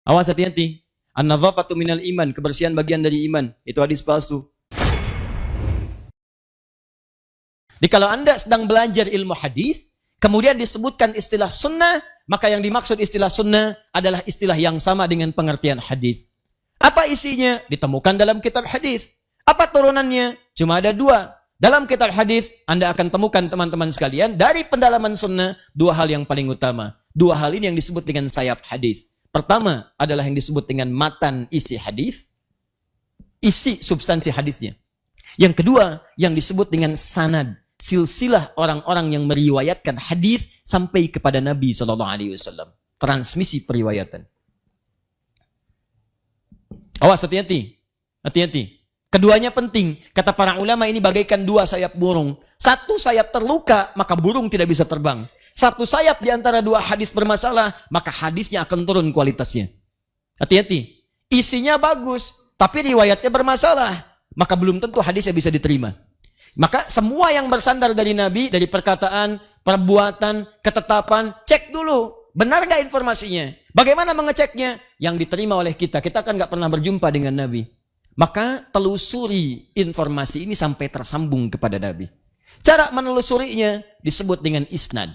Awas hati-hati. An-nadhafatu minal iman, kebersihan bagian dari iman. Itu hadis palsu. Jadi kalau Anda sedang belajar ilmu hadis, kemudian disebutkan istilah sunnah, maka yang dimaksud istilah sunnah adalah istilah yang sama dengan pengertian hadis. Apa isinya? Ditemukan dalam kitab hadis. Apa turunannya? Cuma ada dua. Dalam kitab hadis, Anda akan temukan teman-teman sekalian, dari pendalaman sunnah, dua hal yang paling utama. Dua hal ini yang disebut dengan sayap hadis. Pertama adalah yang disebut dengan matan isi hadis, isi substansi hadisnya. Yang kedua, yang disebut dengan sanad, silsilah orang-orang yang meriwayatkan hadis sampai kepada Nabi SAW. Transmisi periwayatan. Awas, hati-hati. Hati-hati. Keduanya penting. Kata para ulama, ini bagaikan dua sayap burung. Satu sayap terluka, maka burung tidak bisa terbang. Satu sayap di antara dua hadis bermasalah, maka hadisnya akan turun kualitasnya. Hati-hati. Isinya bagus, tapi riwayatnya bermasalah, maka belum tentu hadisnya bisa diterima. Maka semua yang bersandar dari Nabi, dari perkataan, perbuatan, ketetapan, cek dulu. Benar gak informasinya? Bagaimana mengeceknya? Yang diterima oleh kita. Kita kan gak pernah berjumpa dengan Nabi. Maka telusuri informasi ini sampai tersambung kepada Nabi. Cara menelusurinya disebut dengan isnad.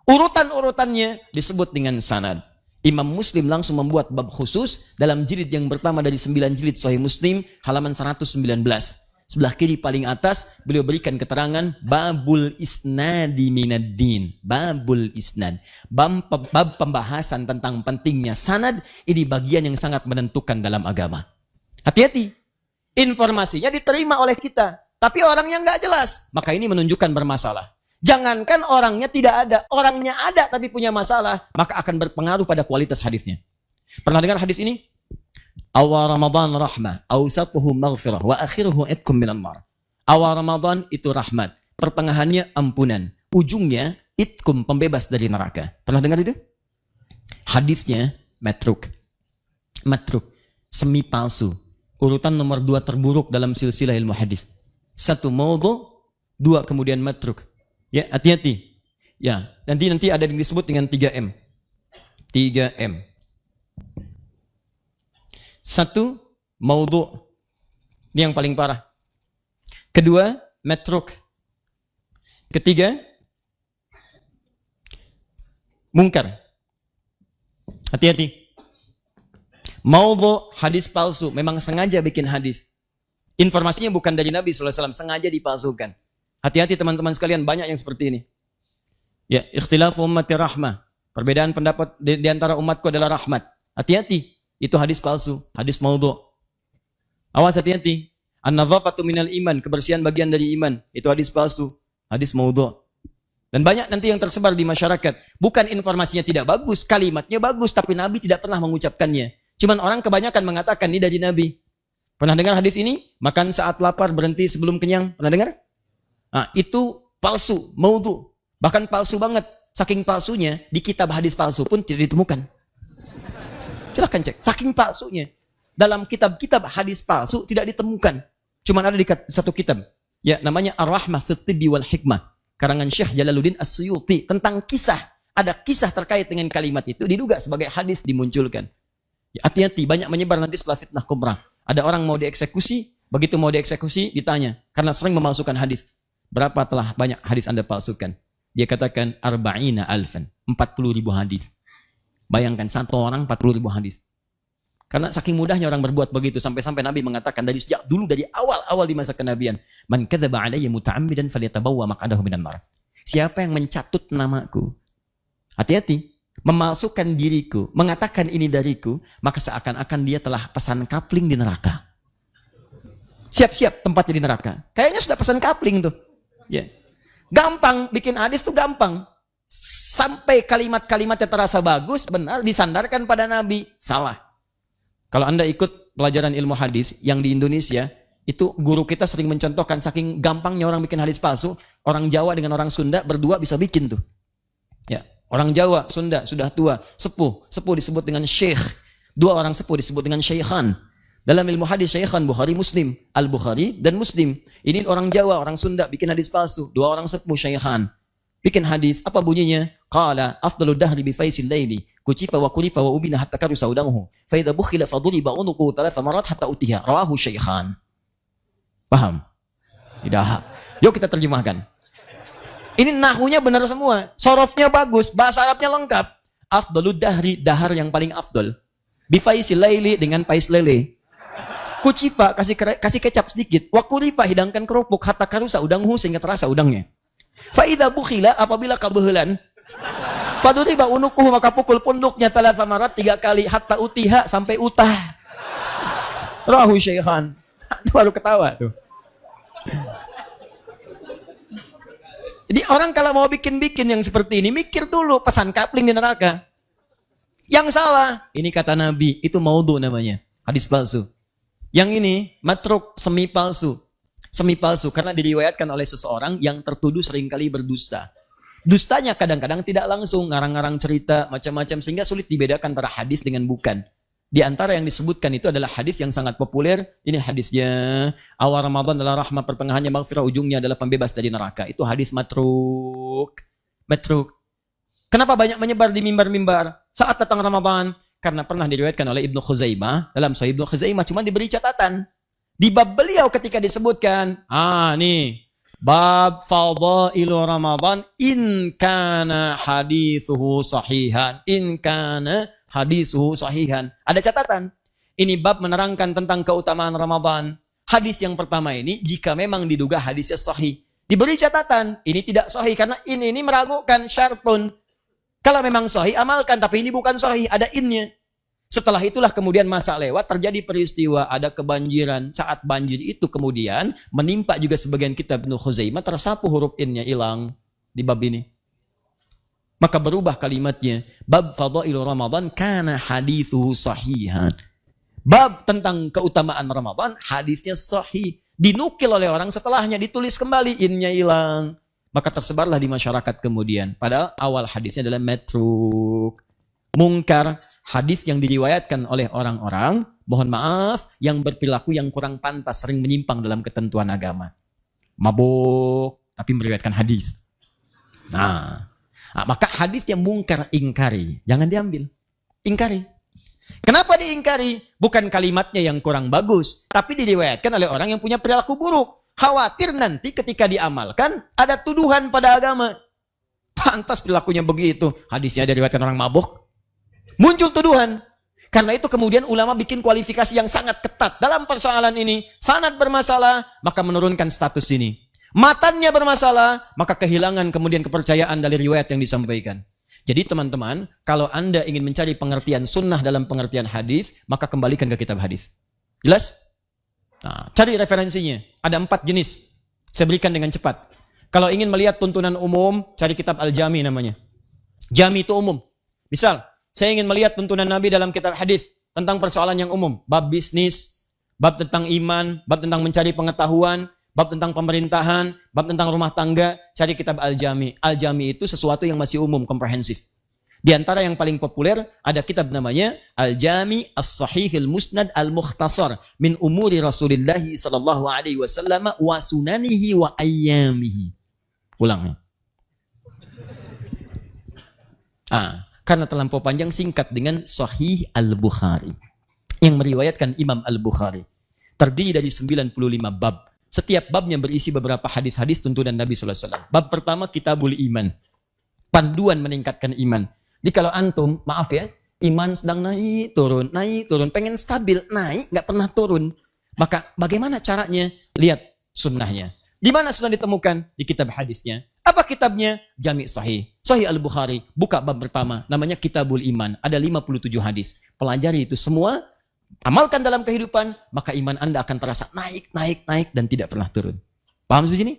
Urutan-urutannya disebut dengan sanad. Imam Muslim langsung membuat bab khusus dalam jilid yang pertama dari 9 jilid Sahih Muslim, halaman 119. Sebelah kiri paling atas, beliau berikan keterangan babul isnadi minaddin. Babul isnad. Bab pembahasan tentang pentingnya sanad, ini bagian yang sangat menentukan dalam agama. Hati-hati. Informasinya diterima oleh kita, tapi orangnya nggak jelas, maka ini menunjukkan bermasalah. Jangankan orangnya tidak ada, orangnya ada tapi punya masalah, maka akan berpengaruh pada kualitas hadisnya. Pernah dengar hadis ini? Awal Ramadan rahmah, awsatuhu maghfirah, wa akhiruhu itkum minan nar. Awal Ramadan itu rahmat, pertengahannya ampunan, ujungnya itkum, pembebas dari neraka. Pernah dengar itu? Hadisnya matruk. Matruk, semi palsu. Urutan nomor 2 terburuk dalam silsilah ilmu hadis. 1 maudhu, 2 kemudian matruk. Ya, hati-hati. Ya, nanti ada yang disebut dengan 3M. 3M. 1 maudhu. Ini yang paling parah. Kedua, matruk. Ketiga, mungkar. Hati-hati. Maudhu, hadis palsu, memang sengaja bikin hadis. Informasinya bukan dari Nabi SAW, sengaja dipalsukan. Hati-hati teman-teman sekalian, banyak yang seperti ini. Ya, ikhtilafu ummati rahmah. Perbedaan pendapat di antara umatku adalah rahmat. Hati-hati, itu hadis palsu, hadis maudhu. Awas, hati-hati. An-nadhafatu minal iman, kebersihan bagian dari iman. Itu hadis palsu, hadis maudhu. Dan banyak nanti yang tersebar di masyarakat. Bukan informasinya tidak bagus, kalimatnya bagus, tapi Nabi tidak pernah mengucapkannya. Cuman orang kebanyakan mengatakan ini dari Nabi. Pernah dengar hadis ini? Makan saat lapar, berhenti sebelum kenyang. Pernah dengar? Nah, itu palsu, maudhu. Bahkan palsu banget. Saking palsunya, di kitab hadis palsu pun tidak ditemukan. Silahkan cek. Saking palsunya. Dalam kitab-kitab hadis palsu tidak ditemukan. Cuman ada di satu kitab. Ya, namanya Ar-Rahmah fit Tibbi wal Hikmah. Karangan Syekh Jalaluddin As-Suyuti. Tentang kisah. Ada kisah terkait dengan kalimat itu. Diduga sebagai hadis dimunculkan. Hati-hati, banyak menyebar nanti setelah fitnah kubra. Ada orang mau dieksekusi, begitu mau dieksekusi ditanya, karena sering memalsukan hadis. Berapa telah banyak hadis Anda palsukan? Dia katakan arba'ina alfan, 40.000 hadis. Bayangkan satu orang 40.000 hadis. Karena saking mudahnya orang berbuat begitu, sampai-sampai Nabi mengatakan dari sejak dulu, dari awal-awal di masa kenabian, man kadzaba alayya muta'ammidan falyatabawwa maq'adahu minan nar. Siapa yang mencatut namaku? Hati-hati. Memalsukan diriku, mengatakan ini dariku, maka seakan-akan dia telah pesan kapling di neraka. Siap-siap tempatnya di neraka. Kayaknya sudah pesan kapling tuh. Ya. Gampang, bikin hadis tuh gampang. Sampai kalimat-kalimatnya terasa bagus, benar, disandarkan pada Nabi. Salah. Kalau Anda ikut pelajaran ilmu hadis yang di Indonesia, itu guru kita sering mencontohkan saking gampangnya orang bikin hadis palsu, orang Jawa dengan orang Sunda berdua bisa bikin tuh. Ya. Orang Jawa, Sunda, sudah tua, sepuh. Sepuh disebut dengan syekh. 2 orang sepuh disebut dengan syekhan. Dalam ilmu hadis, syekhan, Bukhari, Muslim. Al-Bukhari dan Muslim. Ini orang Jawa, orang Sunda, bikin hadis palsu. 2 orang sepuh, syekhan. Bikin hadis, apa bunyinya? qala afdalud dahri bi faisil laili kucifa wa kulifa wa ubina hatta karusa udamuhu fa idza bukhila fa duriba unuqu thalath marat hatta utiha rawahu syaikhan. Paham? Tidak. Yuk kita terjemahkan. Ini nahunya benar semua, sorofnya bagus, bahasa Arabnya lengkap. Afdalud dahri, dahar yang paling afdol. Bi faisil laili, dengan pais lele. Kucipa, kasih kecap sedikit. Wa kulifa, hidangkan kerupuk hatta karusa udanghu, sehingga terasa udangnya. Fa idza bukhila, apabila kebehelan, faduriba unukuhu, maka pukul punduknya thalatha marat 3 kali hatta utiha, sampai utah. Rahu syaikhan. Baru ketawa tuh. Jadi orang kalau mau bikin-bikin yang seperti ini, mikir dulu pesan kapling di neraka. Yang salah, ini kata Nabi, itu maudhu namanya, hadis palsu. Yang ini matruk, semi palsu. Semi palsu karena diriwayatkan oleh seseorang yang tertuduh seringkali berdusta. Dustanya kadang-kadang tidak langsung, ngarang-ngarang cerita, macam-macam, sehingga sulit dibedakan antara hadis dengan bukan. Di antara yang disebutkan itu adalah hadis yang sangat populer. Ini hadisnya, awal Ramadan adalah rahmat, pertengahannya maghfirah, ujungnya adalah pembebas dari neraka. Itu hadis matruk. Matruk. Kenapa banyak menyebar di mimbar-mimbar saat datang Ramadan? Karena pernah diriwayatkan oleh Ibnu Khuzaimah, dalam Sahih Ibnu Khuzaimah, cuma diberi catatan. Di bab beliau ketika disebutkan, nih, bab fadailu Ramadan in kana hadithuhu sahihan. In kana hadithuhu sahihan. Ada catatan. Ini bab menerangkan tentang keutamaan Ramadan. Hadis yang pertama ini, jika memang diduga hadisnya sahih, diberi catatan. Ini tidak sahih karena ini meragukan syartun. Kalau memang sahih, amalkan. Tapi ini bukan sahih, ada innya. Setelah itulah kemudian masa lewat, terjadi peristiwa, ada kebanjiran. Saat banjir itu kemudian menimpa juga sebagian kitab Ibnu Khuzaimah, tersapu huruf innya, hilang di bab ini. Maka berubah kalimatnya. Bab fadailu Ramadan kana hadithuhu sahihan. Bab tentang keutamaan Ramadan, hadisnya sahih. Dinukil oleh orang setelahnya, ditulis kembali, innya hilang. Maka tersebarlah di masyarakat kemudian. Padahal awal hadisnya adalah matruk. Mungkar, hadis yang diriwayatkan oleh orang-orang, mohon maaf, yang berperilaku yang kurang pantas, sering menyimpang dalam ketentuan agama. Mabuk, tapi meriwayatkan hadis. Nah, maka hadis yang mungkar ingkari, jangan diambil. Ingkari. Kenapa diingkari? Bukan kalimatnya yang kurang bagus, tapi diriwayatkan oleh orang yang punya perilaku buruk. Khawatir nanti ketika diamalkan ada tuduhan pada agama. Pantas perilakunya begitu. Hadisnya diriwayatkan orang mabuk. Muncul tuduhan. Karena itu kemudian ulama bikin kualifikasi yang sangat ketat dalam persoalan ini. Sanad bermasalah, maka menurunkan status ini. Matannya bermasalah, maka kehilangan kemudian kepercayaan dari riwayat yang disampaikan. Jadi teman-teman, kalau Anda ingin mencari pengertian sunnah dalam pengertian hadis, maka kembalikan ke kitab hadis. Jelas? Nah, cari referensinya. Ada 4 jenis. Saya berikan dengan cepat. Kalau ingin melihat tuntunan umum, cari kitab Al-Jami namanya. Jami itu umum. Misal, saya ingin melihat tuntunan Nabi dalam kitab hadis tentang persoalan yang umum. Bab bisnis, bab tentang iman, bab tentang mencari pengetahuan, bab tentang pemerintahan, bab tentang rumah tangga, cari kitab Al-Jami. Al-Jami itu sesuatu yang masih umum, komprehensif. Di antara yang paling populer ada kitab namanya Al-Jami As-Sahihil Musnad Al-Mukhtasar min umuri Rasulillah sallallahu alaihi wasallam wa sunanihi wa ayyamihi. Ulang. Karena terlampau panjang, singkat dengan Sahih Al-Bukhari yang meriwayatkan Imam Al-Bukhari. Terdiri dari 95 bab. Setiap babnya berisi beberapa hadis-hadis tuntunan Nabi sallallahu alaihi wasallam. Bab pertama Kitabul Iman. Panduan meningkatkan iman. Jadi kalau antum, maaf ya, iman sedang naik turun, pengen stabil, naik, nggak pernah turun. Maka bagaimana caranya? Lihat sunnahnya. Di mana sunnah ditemukan? Di kitab hadisnya. Apa kitabnya? Jami' Sahih. Sahih Al-Bukhari. Buka bab pertama, namanya Kitabul Iman. Ada 57 hadis. Pelajari itu semua, amalkan dalam kehidupan, maka iman Anda akan terasa naik, dan tidak pernah turun. Paham di sini?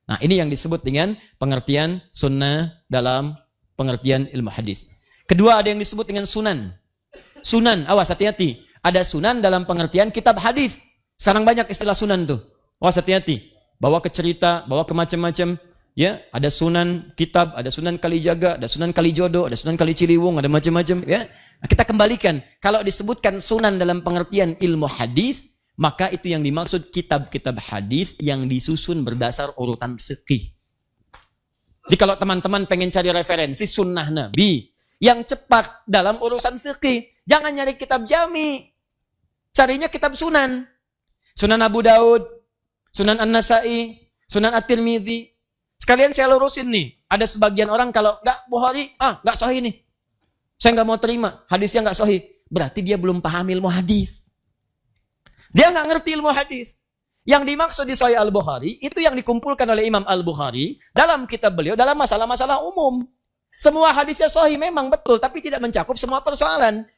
Nah, ini yang disebut dengan pengertian sunnah dalam pengertian ilmu hadis. Kedua, ada yang disebut dengan sunan. Sunan, awas hati-hati. Ada sunan dalam pengertian kitab hadis. Sekarang banyak istilah sunan tuh. Awas hati-hati. Bawa ke cerita, bawa ke macam-macam. Ya, ada sunan kitab, ada sunan Kalijaga, ada sunan Kalijodo, ada sunan Kaliciliwung, ada macam-macam. Ya, nah, kita kembalikan. Kalau disebutkan sunan dalam pengertian ilmu hadis, maka itu yang dimaksud kitab-kitab hadis yang disusun berdasar urutan fikih. Jadi kalau teman-teman pengen cari referensi sunnah Nabi yang cepat dalam urusan fikih, jangan nyari kitab jami. Carinya kitab sunan. Sunan Abu Daud, Sunan An-Nasai, Sunan At-Tirmidzi. Sekalian saya lurusin nih. Ada sebagian orang kalau nggak Bukhari, nggak sahih nih. Saya nggak mau terima, hadisnya nggak sahih. Berarti dia belum paham ilmu hadis. Dia nggak ngerti ilmu hadis. Yang dimaksud di Sahih Al-Bukhari, itu yang dikumpulkan oleh Imam Al-Bukhari dalam kitab beliau, dalam masalah-masalah umum. Semua hadisnya sahih memang betul, tapi tidak mencakup semua persoalan.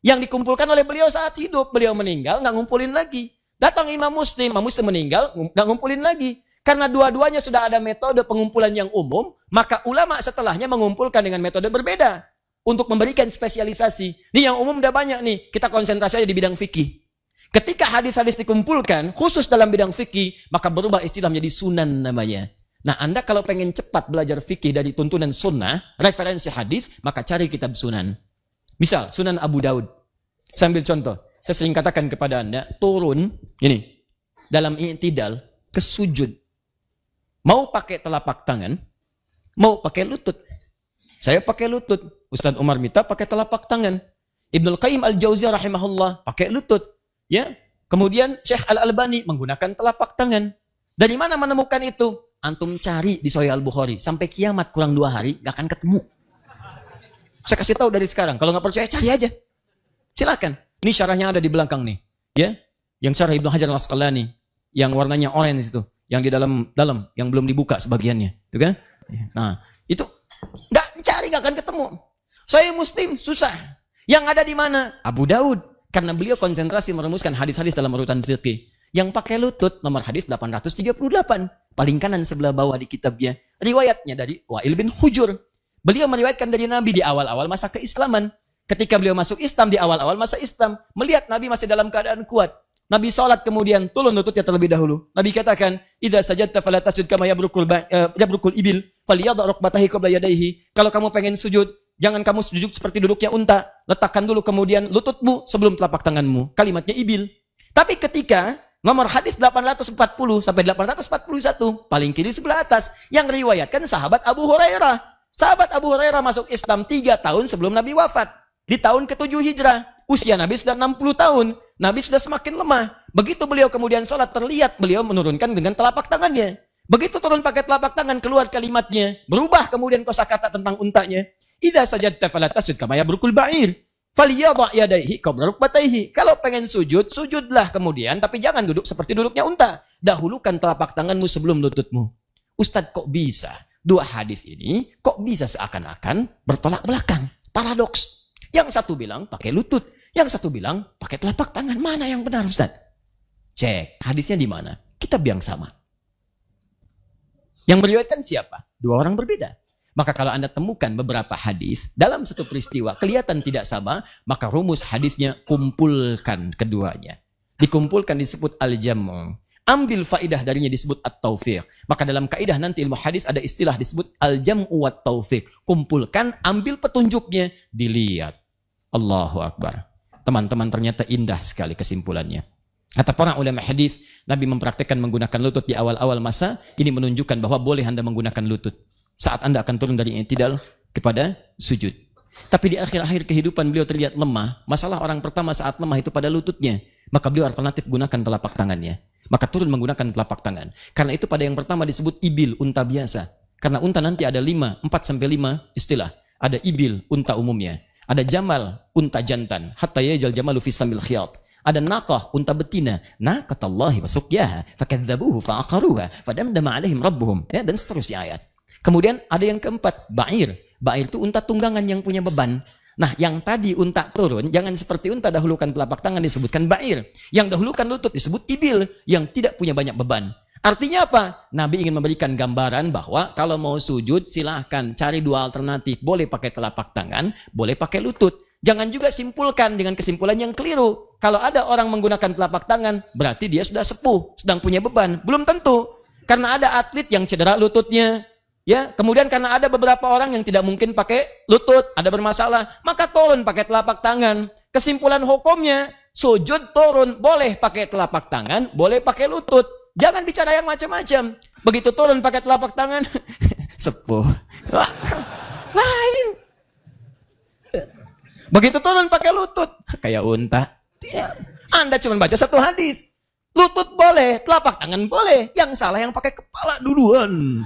Yang dikumpulkan oleh beliau saat hidup, beliau meninggal, nggak ngumpulin lagi. Datang Imam Muslim meninggal, nggak ngumpulin lagi. Karena dua-duanya sudah ada metode pengumpulan yang umum, maka ulama setelahnya mengumpulkan dengan metode berbeda. Untuk memberikan spesialisasi. Nih yang umum udah banyak nih, kita konsentrasi aja di bidang fikih. Ketika hadis-hadis dikumpulkan, khusus dalam bidang fikih, maka berubah istilah menjadi sunan namanya. Nah, Anda kalau pengen cepat belajar fikih dari tuntunan sunnah, referensi hadis, maka cari kitab sunan. Misal, Sunan Abu Daud. Saya ambil contoh. Saya sering katakan kepada Anda, turun, gini, dalam i'tidal, ke sujud. Mau pakai telapak tangan, mau pakai lutut. Saya pakai lutut. Ustaz Umar Mita pakai telapak tangan. Ibnul Qayyim Al-Jauziyah rahimahullah pakai lutut. Ya, kemudian Syekh Al-Albani menggunakan telapak tangan. Dari mana menemukan itu? Antum cari di Sahih Al-Bukhari. Sampai kiamat kurang 2 hari, gak akan ketemu. Saya kasih tahu dari sekarang. Kalau nggak percaya, cari aja. Silakan. Ini syarahnya ada di belakang nih. Ya, yang syarah Ibnu Hajar Al-Asqalani. Yang warnanya orange itu. Yang di dalam, yang belum dibuka sebagiannya. Itu kan? Nah, itu nggak cari, nggak akan ketemu. Sahih Muslim, susah. Yang ada di mana? Abu Daud. Karena beliau konsentrasi merumuskan hadis-hadis dalam urutan fikih. Yang pakai lutut, nomor hadis 838. Paling kanan sebelah bawah di kitabnya. Riwayatnya dari Wa'il bin Hujur. Beliau meriwayatkan dari Nabi di awal-awal masa keislaman. Ketika beliau masuk Islam di awal-awal masa Islam. Melihat Nabi masih dalam keadaan kuat. Nabi sholat kemudian turun lututnya terlebih dahulu. Nabi katakan, "Idza sajadta fala tasjud kama yabrukul ibil, falyadha rukbatahi qabla yadayhi." Kalau kamu pengen sujud, jangan kamu sujud seperti duduknya unta. Letakkan dulu kemudian lututmu sebelum telapak tanganmu. Kalimatnya ibil. Tapi ketika nomor hadis 840 sampai 841, paling kiri sebelah atas, yang riwayatkan sahabat Abu Hurairah. Sahabat Abu Hurairah masuk Islam 3 tahun sebelum Nabi wafat. Di tahun ke-7 Hijrah. Usia Nabi sudah 60 tahun. Nabi sudah semakin lemah. Begitu beliau kemudian sholat, terlihat beliau menurunkan dengan telapak tangannya. Begitu turun pakai telapak tangan, keluar kalimatnya. Berubah kemudian kosakata tentang untanya. Idza sajadta fala tasjud kama yabrukul ba'ir. Falyadha yadayhi qabla rukbatayhi. Kalau pengen sujud, sujudlah kemudian, tapi jangan duduk seperti duduknya unta. Dahulukan telapak tanganmu sebelum lututmu. Ustadz, kok bisa? 2 hadis ini kok bisa seakan-akan bertolak belakang? Paradoks. Yang satu bilang pakai lutut, yang satu bilang pakai telapak tangan. Mana yang benar, Ustaz? Cek, hadisnya di mana? Kitab yang sama. Yang meriwayatkan siapa? 2 orang berbeda. Maka kalau Anda temukan beberapa hadis dalam satu peristiwa kelihatan tidak sama, maka rumus hadisnya kumpulkan keduanya. Dikumpulkan disebut al-jamu'. Ambil faidah darinya disebut at-taufiq. Maka dalam kaidah nanti ilmu hadis ada istilah disebut al-jam'u wat taufiq. Kumpulkan, ambil petunjuknya, dilihat. Allahu Akbar. Teman-teman, ternyata indah sekali kesimpulannya. Kata para ulama hadis, Nabi mempraktikkan menggunakan lutut di awal-awal masa. Ini menunjukkan bahwa boleh Anda menggunakan lutut saat Anda akan turun dari i'tidal kepada sujud. Tapi di akhir-akhir kehidupan beliau terlihat lemah. Masalah orang pertama saat lemah itu pada lututnya. Maka beliau alternatif gunakan telapak tangannya. Maka turun menggunakan telapak tangan. Karena itu pada yang pertama disebut ibil, unta biasa. Karena unta nanti ada 4 sampai 5 istilah. Ada ibil, unta umumnya. Ada jamal, unta jantan. Hatta yajal jamalu fi samil khiyat. Ada naqah, unta betina. Naqatallahi wa suqyaha fakadzabuhu fa'aqaruha fadamdama alaihim rabbuhum. Ya, dan seterusnya ayat. Kemudian ada yang keempat, ba'ir. Ba'ir itu unta tunggangan yang punya beban. Nah, yang tadi unta turun, jangan seperti unta dahulukan telapak tangan disebutkan ba'ir. Yang dahulukan lutut disebut ibil, yang tidak punya banyak beban. Artinya apa? Nabi ingin memberikan gambaran bahwa kalau mau sujud, silahkan cari 2 alternatif. Boleh pakai telapak tangan, boleh pakai lutut. Jangan juga simpulkan dengan kesimpulan yang keliru. Kalau ada orang menggunakan telapak tangan, berarti dia sudah sepuh, sedang punya beban. Belum tentu. Karena ada atlet yang cedera lututnya. Ya, kemudian karena ada beberapa orang yang tidak mungkin pakai lutut, ada bermasalah, maka turun pakai telapak tangan. Kesimpulan hukumnya, sujud turun, boleh pakai telapak tangan, boleh pakai lutut. Jangan bicara yang macam-macam. Begitu turun pakai telapak tangan, sepuh. Lain. Begitu turun pakai lutut, kayak unta. Anda cuma baca satu hadis. Lutut boleh, telapak tangan boleh. Yang salah yang pakai kepala duluan.